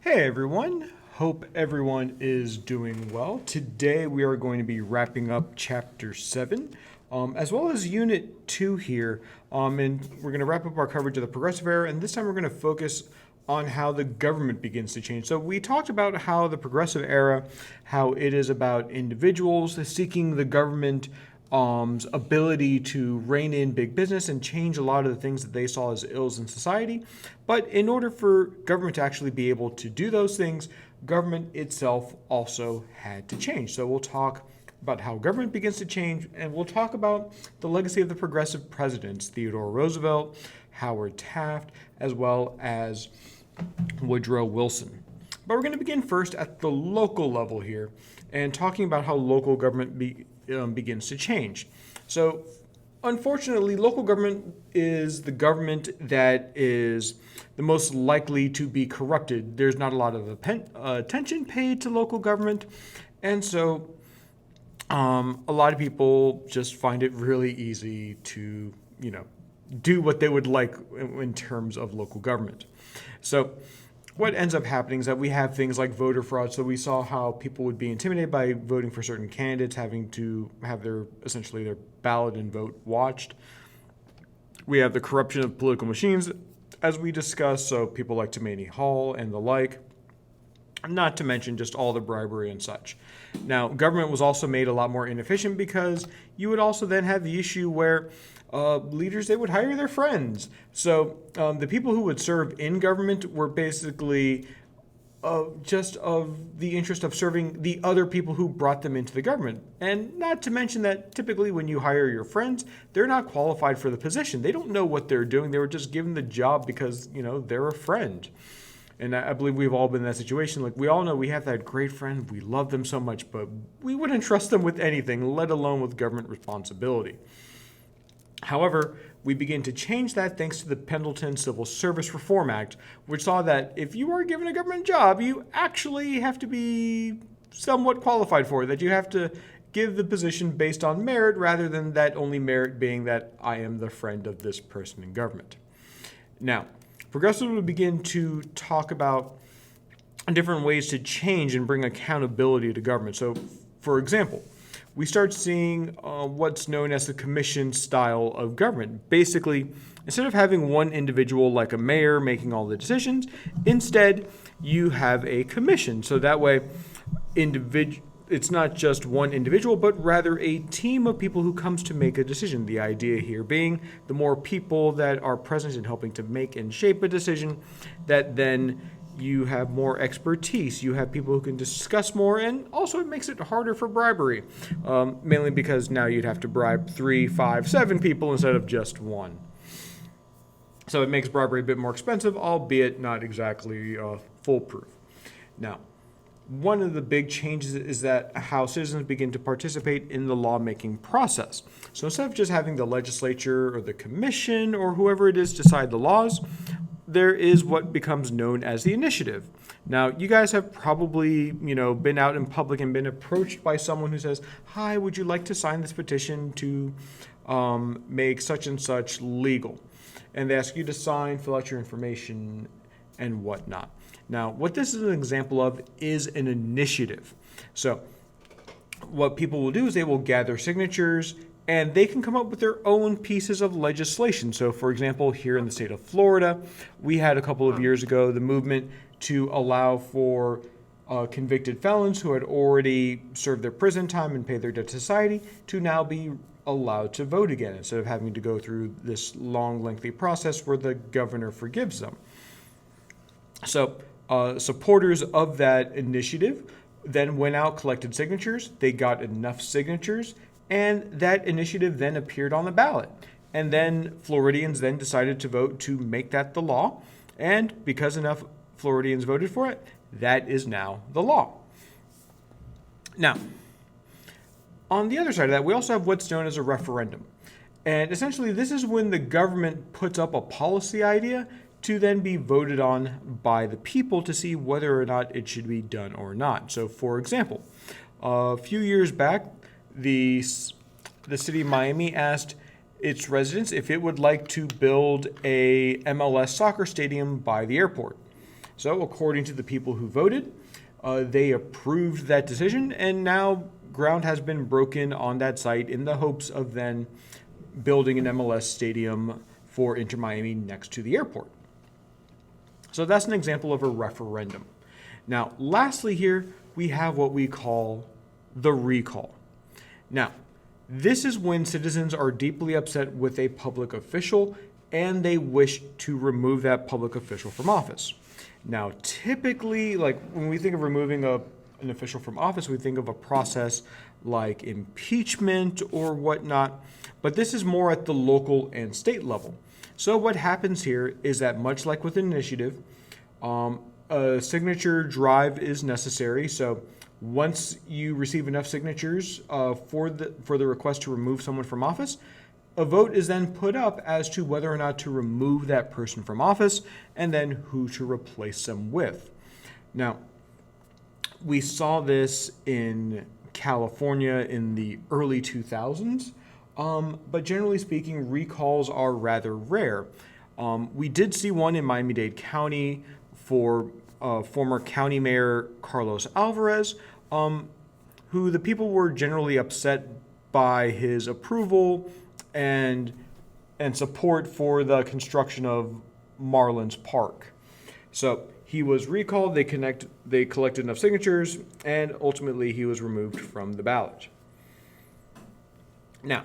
Hey everyone, hope everyone is doing well. Today we are going to be wrapping up Chapter 7, as well as Unit 2 here, and we're going to wrap up our coverage of the Progressive Era, and this time we're going to focus on how the government begins to change. So we talked about how the Progressive Era, how it is about individuals seeking the government ability to rein in big business and change a lot of the things that they saw as ills in society. But in order for government to actually be able to do those things, government itself also had to change. So we'll talk about how government begins to change, and we'll talk about the legacy of the progressive presidents, Theodore Roosevelt, Howard Taft, as well as Woodrow Wilson. But we're going to begin first at the local level here and talking about how local government begins to change. So, unfortunately, local government is the government that is the most likely to be corrupted. There's not a lot of attention paid to local government, and so a lot of people just find it really easy to, do what they would like in terms of local government. So what ends up happening is that we have things like voter fraud. So we saw how people would be intimidated by voting for certain candidates, having to have essentially their ballot and vote watched. We have the corruption of political machines, as we discussed, so people like Tammany Hall and the like, not to mention just all the bribery and such. Now, government was also made a lot more inefficient because you would also then have the issue where leaders, they would hire their friends. So the people who would serve in government were basically just of the interest of serving the other people who brought them into the government. And not to mention that typically when you hire your friends, they're not qualified for the position. They don't know what they're doing. They were just given the job because, they're a friend. And I believe we've all been in that situation. Like, we all know we have that great friend. We love them so much, but we wouldn't trust them with anything, let alone with government responsibility. However, we begin to change that thanks to the Pendleton Civil Service Reform Act, which saw that if you are given a government job, you actually have to be somewhat qualified for it, that you have to give the position based on merit rather than that only merit being that I am the friend of this person in government. Now, progressives will begin to talk about different ways to change and bring accountability to government. So, for example, we start seeing what's known as the commission style of government. Basically, instead of having one individual like a mayor making all the decisions, instead you have a commission. So that way, it's not just one individual, but rather a team of people who comes to make a decision. The idea here being the more people that are present in helping to make and shape a decision, that then you have more expertise, you have people who can discuss more, and also it makes it harder for bribery, mainly because now you'd have to bribe 3, 5, 7 people instead of just one. So it makes bribery a bit more expensive, albeit not exactly foolproof. Now, one of the big changes is that how citizens begin to participate in the lawmaking process. So instead of just having the legislature or the commission or whoever it is decide the laws, there is what becomes known as the initiative. Now, you guys have probably, been out in public and been approached by someone who says, "Hi, would you like to sign this petition to make such and such legal?" And they ask you to sign, fill out your information, and whatnot. Now, what this is an example of is an initiative. So what people will do is they will gather signatures and they can come up with their own pieces of legislation. So, for example, here in the state of Florida, we had a couple of years ago the movement to allow for convicted felons who had already served their prison time and paid their debt to society to now be allowed to vote again instead of having to go through this long, lengthy process where the governor forgives them. So supporters of that initiative then went out, collected signatures. They got enough signatures, and that initiative then appeared on the ballot. And then Floridians then decided to vote to make that the law. And because enough Floridians voted for it, that is now the law. Now, on the other side of that, we also have what's known as a referendum. And essentially, this is when the government puts up a policy idea to then be voted on by the people to see whether or not it should be done or not. So, for example, a few years back, the city of Miami asked its residents if it would like to build a MLS soccer stadium by the airport. So according to the people who voted, they approved that decision, and now ground has been broken on that site in the hopes of then building an MLS stadium for Inter Miami next to the airport. So that's an example of a referendum. Now, lastly here, we have what we call the recall. Now, this is when citizens are deeply upset with a public official and they wish to remove that public official from office. Now, typically, like when we think of removing an official from office, we think of a process like impeachment or whatnot, but this is more at the local and state level. So what happens here is that much like with an initiative, a signature drive is necessary. So once you receive enough signatures for the request to remove someone from office, a vote is then put up as to whether or not to remove that person from office and then who to replace them with. Now, we saw this in California in the early 2000s, but generally speaking, recalls are rather rare. We did see one in Miami-Dade County for former county mayor Carlos Alvarez, who the people were generally upset by his approval and support for the construction of Marlins Park. So he was recalled, they collected enough signatures, and ultimately he was removed from the ballot. Now,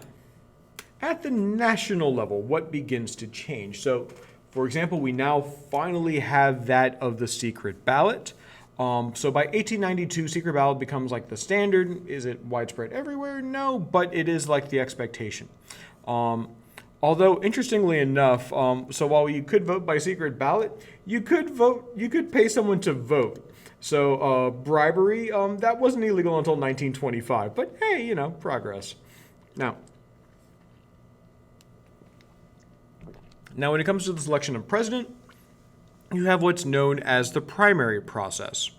at the national level, what begins to change? So, for example, we now finally have that of the secret ballot. So by 1892, secret ballot becomes like the standard. Is it widespread everywhere? No, but it is like the expectation. Although, interestingly enough, so while you could vote by secret ballot, you could pay someone to vote. So bribery, that wasn't illegal until 1925. But hey, progress. Now, when it comes to the selection of president, you have what's known as the primary process.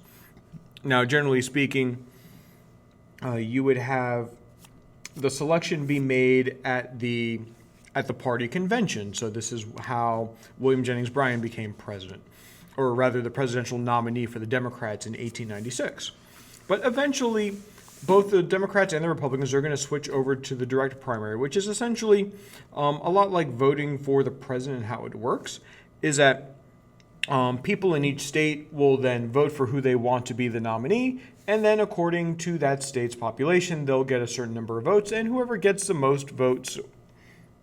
Now, generally speaking, you would have the selection be made at the party convention. So this is how William Jennings Bryan became president, or rather the presidential nominee for the Democrats in 1896. But eventually, both the Democrats and the Republicans are going to switch over to the direct primary, which is essentially a lot like voting for the president. And how it works is that people in each state will then vote for who they want to be the nominee, and then according to that state's population, they'll get a certain number of votes, and whoever gets the most votes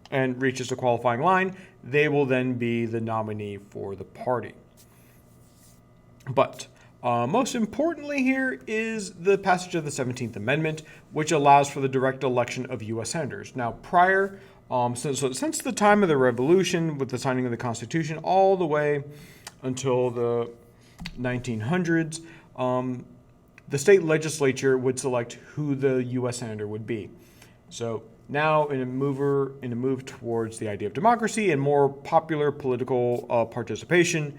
and reaches the qualifying line, they will then be the nominee for the party. But most importantly here is the passage of the 17th Amendment, which allows for the direct election of U.S. senators. Now, since the time of the Revolution, with the signing of the Constitution, all the way until the 1900s, the state legislature would select who the U.S. senator would be. So now, in a move towards the idea of democracy and more popular political participation,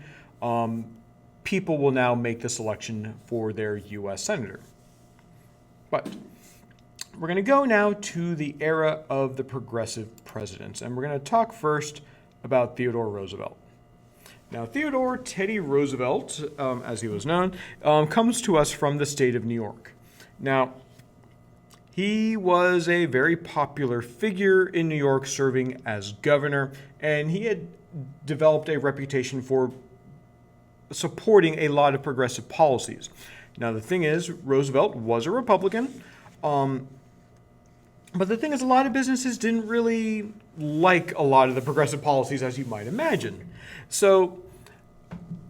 people will now make the selection for their U.S. senator. But we're going to go now to the era of the progressive presidents, and we're going to talk first about Theodore Roosevelt. Now, Theodore Teddy Roosevelt, as he was known, comes to us from the state of New York. Now, he was a very popular figure in New York, serving as governor, and he had developed a reputation for supporting a lot of progressive policies. Now, the thing is, Roosevelt was a Republican, but the thing is, a lot of businesses didn't really like a lot of the progressive policies, as you might imagine. So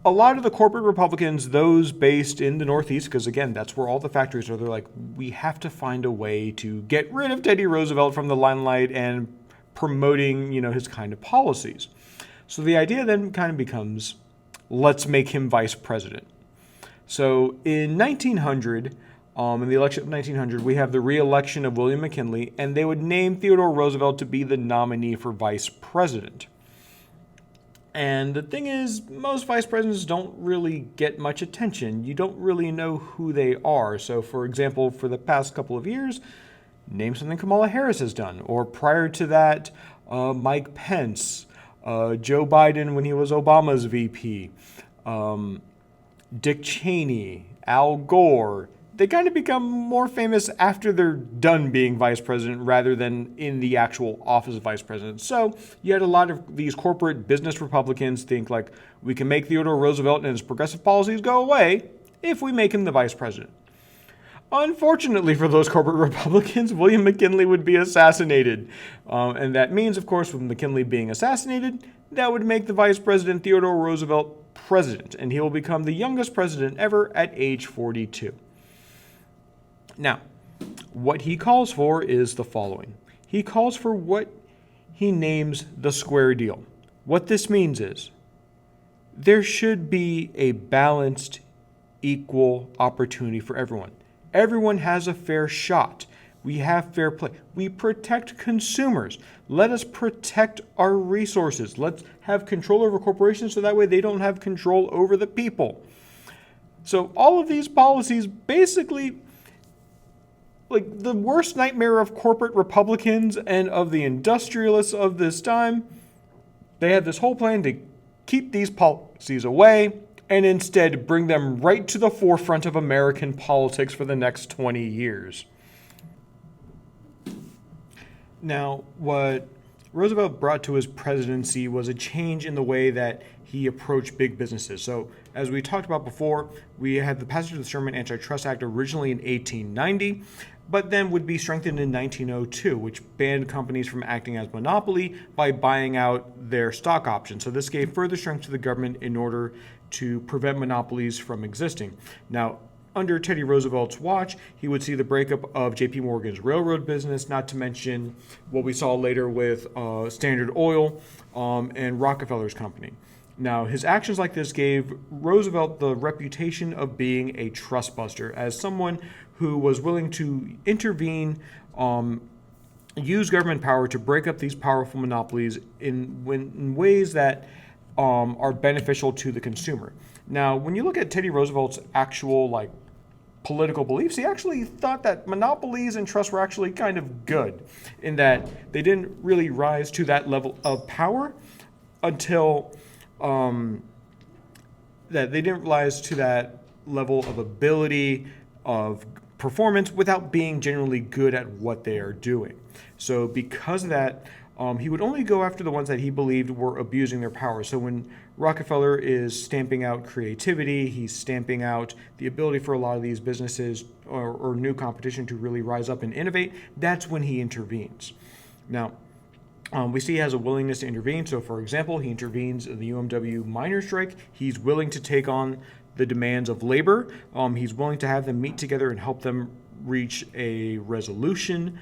a lot of the corporate Republicans, those based in the Northeast, because again, that's where all the factories are, they're like, we have to find a way to get rid of Teddy Roosevelt from the limelight and promoting, his kind of policies. So the idea then kind of becomes, let's make him vice president. So in 1900, in the election of 1900, we have the re-election of William McKinley, and they would name Theodore Roosevelt to be the nominee for vice president. And the thing is, most vice presidents don't really get much attention. You don't really know who they are. So, for example, for the past couple of years, name something Kamala Harris has done. Or prior to that, Mike Pence, Joe Biden when he was Obama's VP. Dick Cheney, Al Gore, they kind of become more famous after they're done being vice president rather than in the actual office of vice president. So you had a lot of these corporate business Republicans think like, we can make Theodore Roosevelt and his progressive policies go away if we make him the vice president. Unfortunately for those corporate Republicans, William McKinley would be assassinated. And that means, of course, with McKinley being assassinated, that would make the vice president Theodore Roosevelt president, and he will become the youngest president ever at age 42. Now, what he calls for is the following. He calls for what he names the square deal. What this means is there should be a balanced, equal opportunity for everyone. Everyone has a fair shot. We have fair play. We protect consumers. Let us protect our resources. Let's have control over corporations so that way they don't have control over the people. So all of these policies basically, like the worst nightmare of corporate Republicans and of the industrialists of this time, they had this whole plan to keep these policies away and instead bring them right to the forefront of American politics for the next 20 years. Now, what Roosevelt brought to his presidency was a change in the way that he approached big businesses. So, as we talked about before, we had the passage of the Sherman Antitrust Act originally in 1890, but then would be strengthened in 1902, which banned companies from acting as monopoly by buying out their stock options. So this gave further strength to the government in order to prevent monopolies from existing. Now, under Teddy Roosevelt's watch, he would see the breakup of J.P. Morgan's railroad business, not to mention what we saw later with Standard Oil and Rockefeller's company. Now, his actions like this gave Roosevelt the reputation of being a trust buster, as someone who was willing to intervene, use government power to break up these powerful monopolies in ways that are beneficial to the consumer. Now, when you look at Teddy Roosevelt's actual political beliefs, he actually thought that monopolies and trusts were actually kind of good, in that they didn't really rise to that level of power until that they didn't rise to that level of ability, of performance, without being generally good at what they are doing. So because of that, he would only go after the ones that he believed were abusing their power. So when Rockefeller is stamping out creativity, he's stamping out the ability for a lot of these businesses or new competition to really rise up and innovate, that's when he intervenes. Now, we see he has a willingness to intervene. So, for example, he intervenes in the UMW miners' strike. He's willing to take on the demands of labor. He's willing to have them meet together and help them reach a resolution.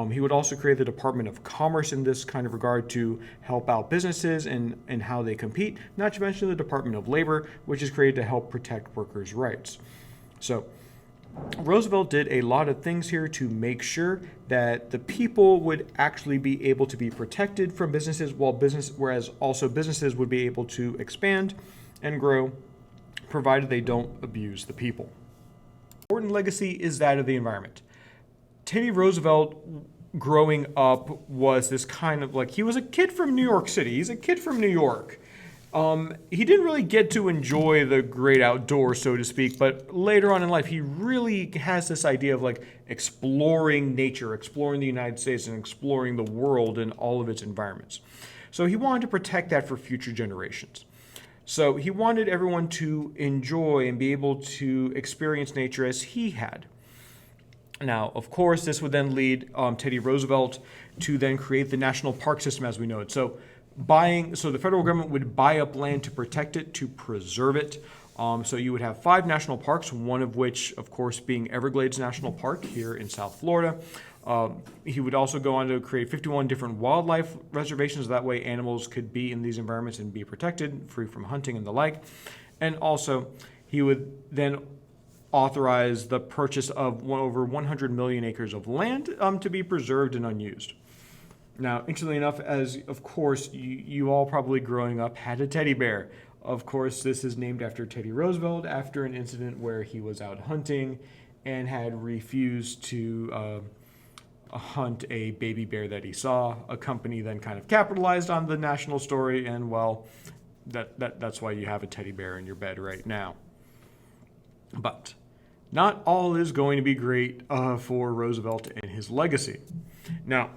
He would also create the Department of Commerce in this kind of regard to help out businesses and how they compete, not to mention the Department of Labor, which is created to help protect workers' rights. So Roosevelt did a lot of things here to make sure that the people would actually be able to be protected from businesses, whereas also businesses would be able to expand and grow, provided they don't abuse the people. Important legacy is that of the environment. Teddy Roosevelt, growing up, was this kind of he was a kid from New York City. He's a kid from New York. He didn't really get to enjoy the great outdoors, so to speak, but later on in life, he really has this idea of exploring nature, exploring the United States, and exploring the world and all of its environments. So he wanted to protect that for future generations. So he wanted everyone to enjoy and be able to experience nature as he had. Now, of course, this would then lead Teddy Roosevelt to then create the national park system as we know it. So the federal government would buy up land to protect it, to preserve it. So you would have 5 national parks, one of which, of course, being Everglades National Park here in South Florida. He would also go on to create 51 different wildlife reservations. That way animals could be in these environments and be protected, free from hunting and the like. And also, he would then authorize the purchase of over 100 million acres of land to be preserved and unused. Now, interestingly enough, as of course you all probably growing up had a teddy bear. Of course, this is named after Teddy Roosevelt after an incident where he was out hunting and had refused to hunt a baby bear that he saw. A company then kind of capitalized on the national story, and well, that's why you have a teddy bear in your bed right now. But not all is going to be great for Roosevelt and his legacy. Now,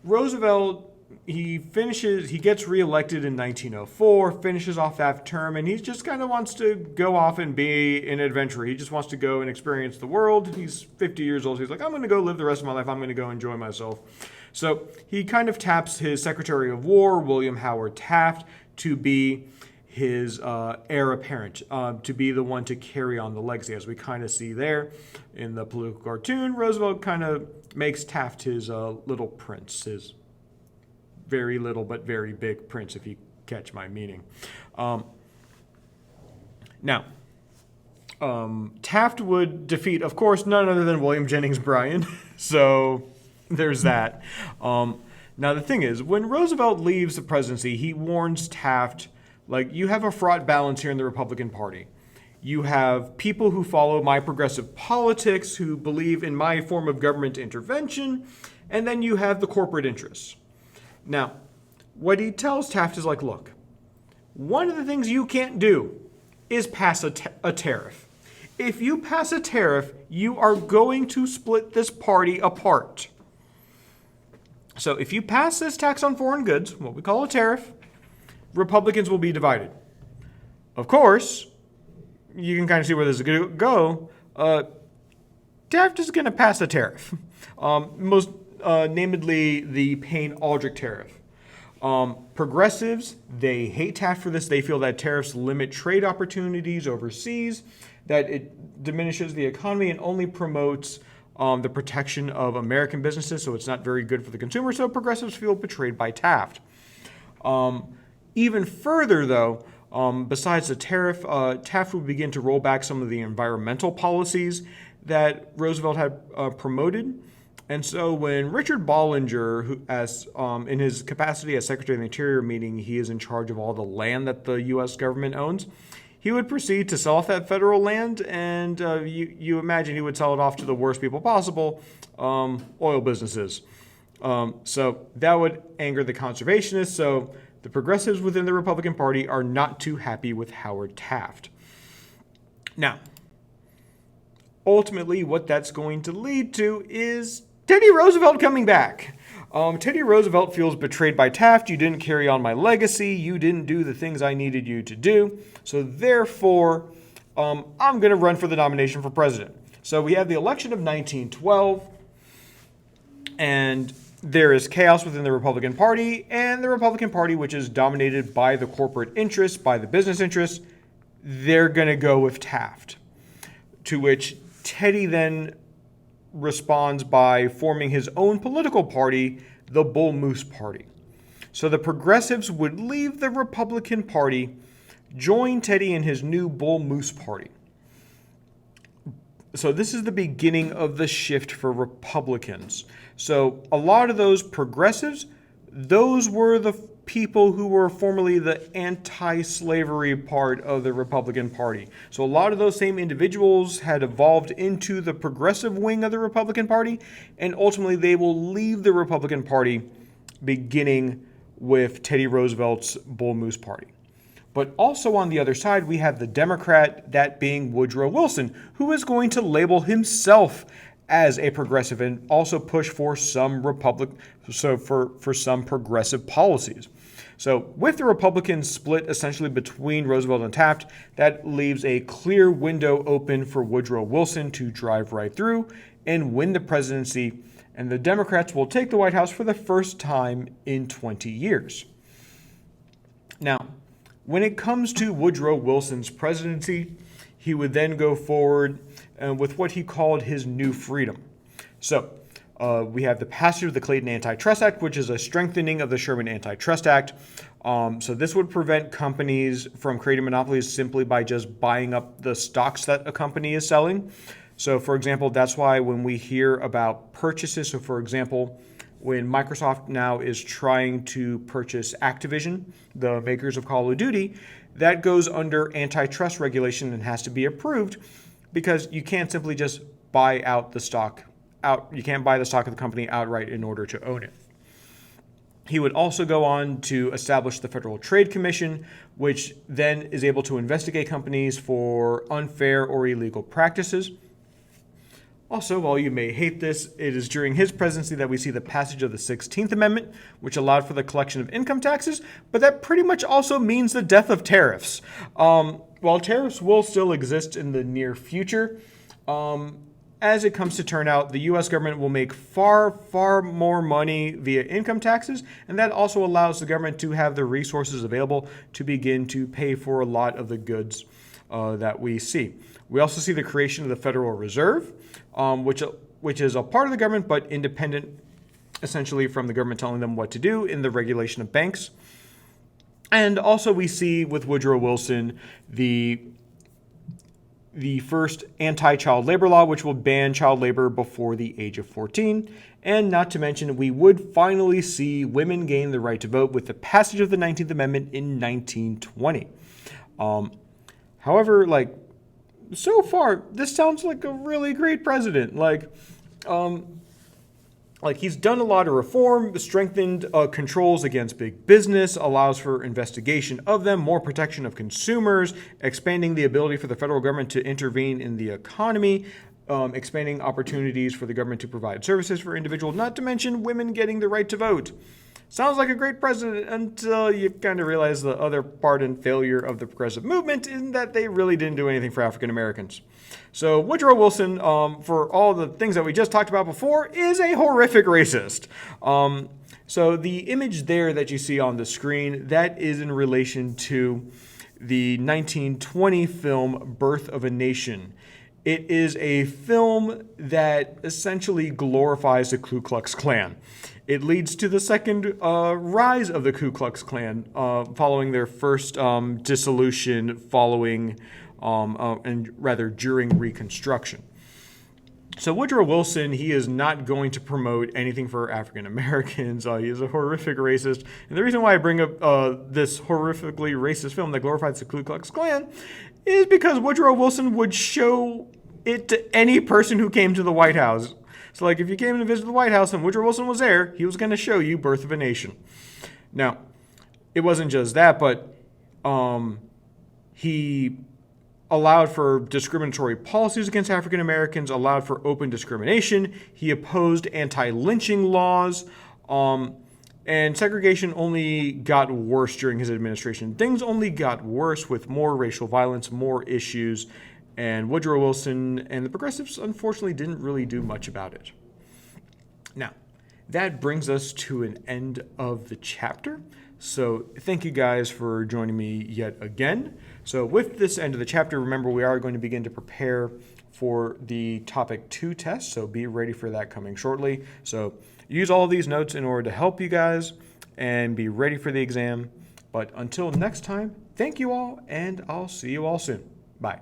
Roosevelt, he gets reelected in 1904, finishes off that term, and he just kind of wants to go off and be an adventurer. He just wants to go and experience the world. He's 50 years old. He's like, I'm going to go live the rest of my life. I'm going to go enjoy myself. So he kind of taps his Secretary of War, William Howard Taft, to be his heir apparent, to be the one to carry on the legacy. As we kind of see there in the political cartoon, Roosevelt kind of makes Taft his little prince, his very little but very big prince, if you catch my meaning. Now, Taft would defeat, of course, none other than William Jennings Bryan. So there's that. Now, the thing is, when Roosevelt leaves the presidency, he warns Taft, like, you have a fraught balance here in the Republican Party. You have people who follow my progressive politics, who believe in my form of government intervention, and then you have the corporate interests. Now, what he tells Taft is like, look, one of the things you can't do is pass a tariff. If you pass a tariff, you are going to split this party apart. So if you pass this tax on foreign goods, what we call a tariff, Republicans will be divided. Of course, you can kind of see where this is going to go. Taft is going to pass a tariff, most namely the Payne-Aldrich tariff. Progressives, they hate Taft for this. They feel that tariffs limit trade opportunities overseas, that it diminishes the economy and only promotes the protection of American businesses, so it's not very good for the consumer. So progressives feel betrayed by Taft. Even further, though, besides the tariff, Taft would begin to roll back some of the environmental policies that Roosevelt had promoted. And so when Richard Bollinger, who, in his capacity as Secretary of the Interior, meaning he is in charge of all the land that the U.S. government owns, he would proceed to sell off that federal land, and you imagine he would sell it off to the worst people possible, oil businesses. So that would anger the conservationists. So the progressives within the Republican Party are not too happy with Howard Taft. Now, ultimately, what that's going to lead to is Teddy Roosevelt coming back. Teddy Roosevelt feels betrayed by Taft. You didn't carry on my legacy. You didn't do the things I needed you to do. So therefore, I'm going to run for the nomination for president. So we have the election of 1912, and there is chaos within the Republican Party, and the Republican Party, which is dominated by the corporate interests, by the business interests, they're going to go with Taft. To which Teddy then responds by forming his own political party, the Bull Moose Party. So the progressives would leave the Republican Party, join Teddy in his new Bull Moose Party. So this is the beginning of the shift for Republicans. So a lot of those progressives, those were the people who were formerly the anti-slavery part of the Republican Party. So a lot of those same individuals had evolved into the progressive wing of the Republican Party, and ultimately they will leave the Republican Party beginning with Teddy Roosevelt's Bull Moose Party. But also on the other side, we have the Democrat, that being Woodrow Wilson, who is going to label himself as a progressive and also push for some for some progressive policies. So with the Republicans split essentially between Roosevelt and Taft, that leaves a clear window open for Woodrow Wilson to drive right through and win the presidency, and the Democrats will take the White House for the first time in 20 years. Now, when it comes to Woodrow Wilson's presidency, he would then go forward with what he called his new freedom. So we have the passage of the Clayton Antitrust Act, which is a strengthening of the Sherman Antitrust Act. So this would prevent companies from creating monopolies simply by just buying up the stocks that a company is selling. So, for example, that's why when we hear about purchases, so for example, when Microsoft now is trying to purchase Activision, the makers of Call of Duty, that goes under antitrust regulation and has to be approved because you can't simply just buy out the stock out. You can't buy the stock of the company outright in order to own it. He would also go on to establish the Federal Trade Commission, which then is able to investigate companies for unfair or illegal practices. Also, while you may hate this, it is during his presidency that we see the passage of the 16th Amendment, which allowed for the collection of income taxes, but that pretty much also means the death of tariffs. While tariffs will still exist in the near future, as it comes to turn out, the U.S. government will make far, far more money via income taxes, and that also allows the government to have the resources available to begin to pay for a lot of the goods that we see. We also see the creation of the Federal Reserve, which is a part of the government but independent essentially from the government telling them what to do in the regulation of banks. And also we see with Woodrow Wilson the first anti-child labor law, which will ban child labor before the age of 14. And not to mention, we would finally see women gain the right to vote with the passage of the 19th Amendment in 1920. However, so far, this sounds like a really great president. He's done a lot of reform, strengthened controls against big business, allows for investigation of them, more protection of consumers, expanding the ability for the federal government to intervene in the economy, expanding opportunities for the government to provide services for individuals, not to mention women getting the right to vote. Sounds like a great president until you kind of realize the other part and failure of the progressive movement in that they really didn't do anything for African Americans. So Woodrow Wilson, for all the things that we just talked about before, is a horrific racist. So the image there that you see on the screen, that is in relation to the 1920 film Birth of a Nation. It is a film that essentially glorifies the Ku Klux Klan. It leads to the second rise of the Ku Klux Klan following their first dissolution during Reconstruction. So Woodrow Wilson, he is not going to promote anything for African Americans. He is a horrific racist. And the reason why I bring up this horrifically racist film that glorifies the Ku Klux Klan is because Woodrow Wilson would show it to any person who came to the White House. So if you came to visit the White House and Woodrow Wilson was there, he was going to show you Birth of a Nation. Now, it wasn't just that, but he allowed for discriminatory policies against African Americans, allowed for open discrimination. He opposed anti-lynching laws, and segregation only got worse during his administration. Things only got worse with more racial violence, more issues, and Woodrow Wilson and the progressives, unfortunately, didn't really do much about it. Now, that brings us to an end of the chapter. So thank you guys for joining me yet again. So with this end of the chapter, remember we are going to begin to prepare for the Topic 2 test. So be ready for that coming shortly. So use all these notes in order to help you guys and be ready for the exam. But until next time, thank you all, and I'll see you all soon. Bye.